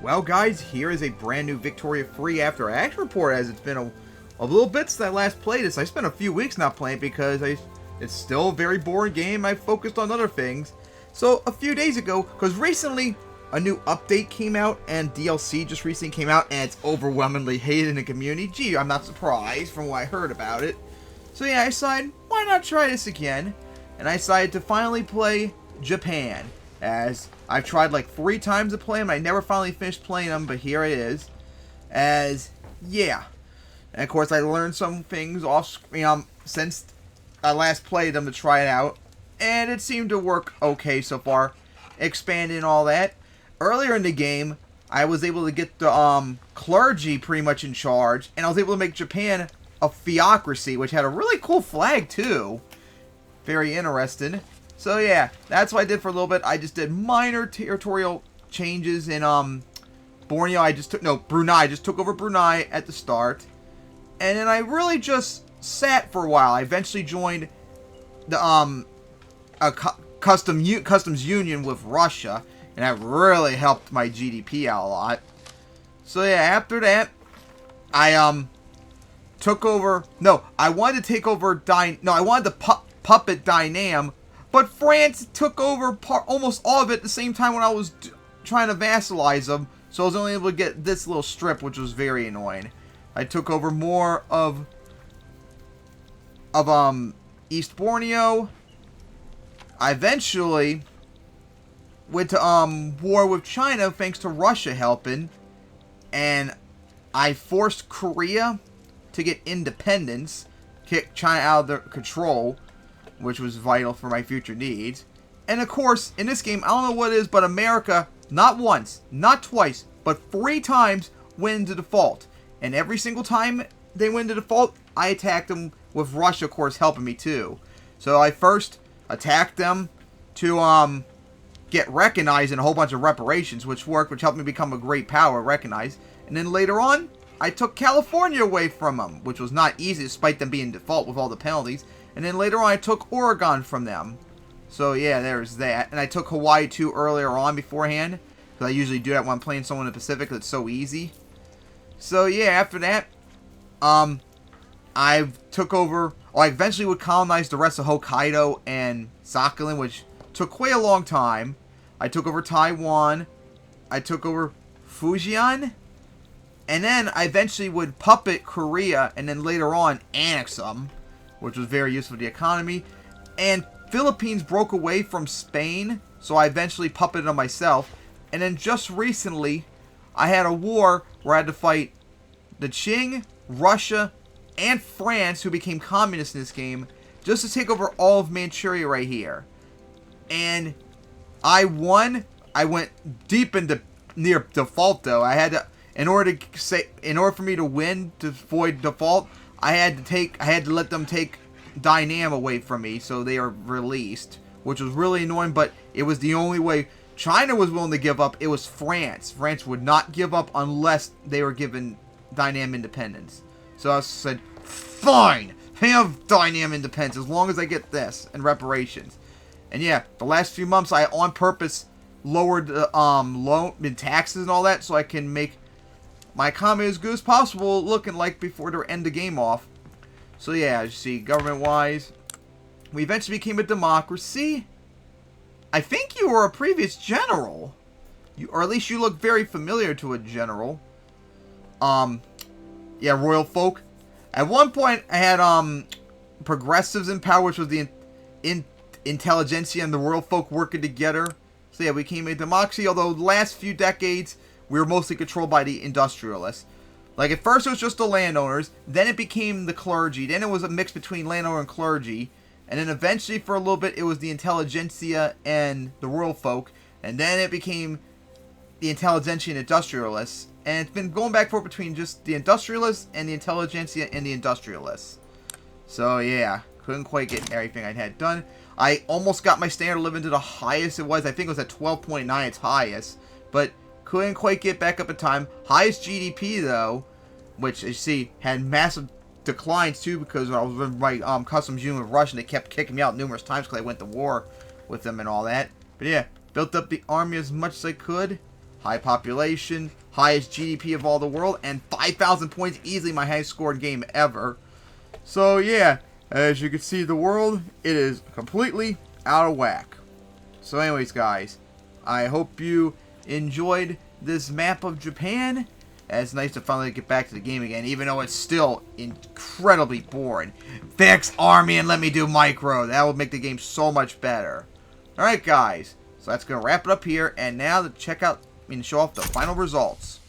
Well, guys, here is a brand new Victoria Free After Action report, as it's been a little bit since I last played this. I spent a few weeks not playing because it's still a very boring game. I focused on other things. So, a few days ago, because recently a new update came out and DLC just recently came out, and it's overwhelmingly hated in the community. Gee, I'm not surprised from what I heard about it. So yeah, I decided, why not try this again? And I decided to finally play Japan, as I've tried like 3 times to play them. I never finally finished playing them, but here it is. Yeah. And of course, I learned some things off since I last played them to try it out, and it seemed to work okay so far, expanding all that. Earlier in the game, I was able to get the clergy pretty much in charge, and I was able to make Japan a theocracy, which had a really cool flag too. Very interesting. So yeah, that's what I did for a little bit. I just did minor territorial changes in Borneo. Brunei. I just took over Brunei at the start, and then I really just sat for a while. I eventually joined the customs union with Russia, and that really helped my GDP out a lot. So yeah, after that, I took over. No, I wanted to take over I wanted to puppet Dynam, but France took over almost all of it at the same time when I was trying to vassalize them. So I was only able to get this little strip, which was very annoying. I took over more of East Borneo. I eventually went to war with China thanks to Russia helping, and I forced Korea to get independence, kick China out of their control, which was vital for my future needs. And of course, in this game, I don't know what it is, but America, not once, not twice, but 3 times went into default. And every single time they went into default, I attacked them, with Russia, of course, helping me too. So I first attacked them to get recognized in a whole bunch of reparations, which worked, which helped me become a great power, recognized. And then later on, I took California away from them, which was not easy despite them being default with all the penalties. And then later on, I took Oregon from them. So yeah, there's that. And I took Hawaii too earlier on beforehand, because I usually do that when I'm playing someone in the Pacific. It's so easy. So yeah, after that, I took over. I eventually would colonize the rest of Hokkaido and Sakhalin, which took quite a long time. I took over Taiwan. I took over Fujian. And then I eventually would puppet Korea, and then later on annex them, which was very useful to the economy. And Philippines broke away from Spain, so I eventually puppeted them myself. And then just recently, I had a war where I had to fight the Qing, Russia, and France, who became communists in this game, just to take over all of Manchuria right here. And I won. I went deep into near default though. I had to, in order for me to win to avoid default, I had to let them take Dynam away from me, so they are released, which was really annoying, but it was the only way. China was willing to give up. It was France. France would not give up unless they were given Dynam independence. So I said, fine, have Dynam independence as long as I get this and reparations. And yeah, the last few months I on purpose lowered the loan and taxes and all that, so I can make my economy as good as possible looking like before they end the game off. So yeah, as you see, government-wise, we eventually became a democracy. I think you were a previous general. Or at least you look very familiar to a general. Yeah, royal folk. At one point, I had progressives in power, which was the intelligentsia and the royal folk working together. So yeah, we became a democracy, although the last few decades, we were mostly controlled by the industrialists. Like, at first it was just the landowners, then it became the clergy, then it was a mix between landowner and clergy, and then eventually for a little bit it was the intelligentsia and the royal folk, and then it became the intelligentsia and industrialists, and it's been going back and forth between just the industrialists and the intelligentsia and the industrialists. So yeah, couldn't quite get everything I had done. I almost got my standard of living to the highest it was. I think it was at 12.9 its highest, but couldn't quite get back up in time. Highest GDP though, which you see had massive declines too, because I was with my customs union with Russia, and they kept kicking me out numerous times because I went to war with them and all that. But yeah, built up the army as much as I could. high population, highest GDP of all the world, and 5,000 points, easily my highest scored game ever. So yeah, as you can see, the world, it is completely out of whack. So anyways, guys, I hope you enjoyed this map of Japan. It's nice to finally get back to the game again, even though it's still incredibly boring. Fix army and let me do micro. That would make the game so much better. Alright, guys. So that's going to wrap it up here. And now to check out and show off the final results.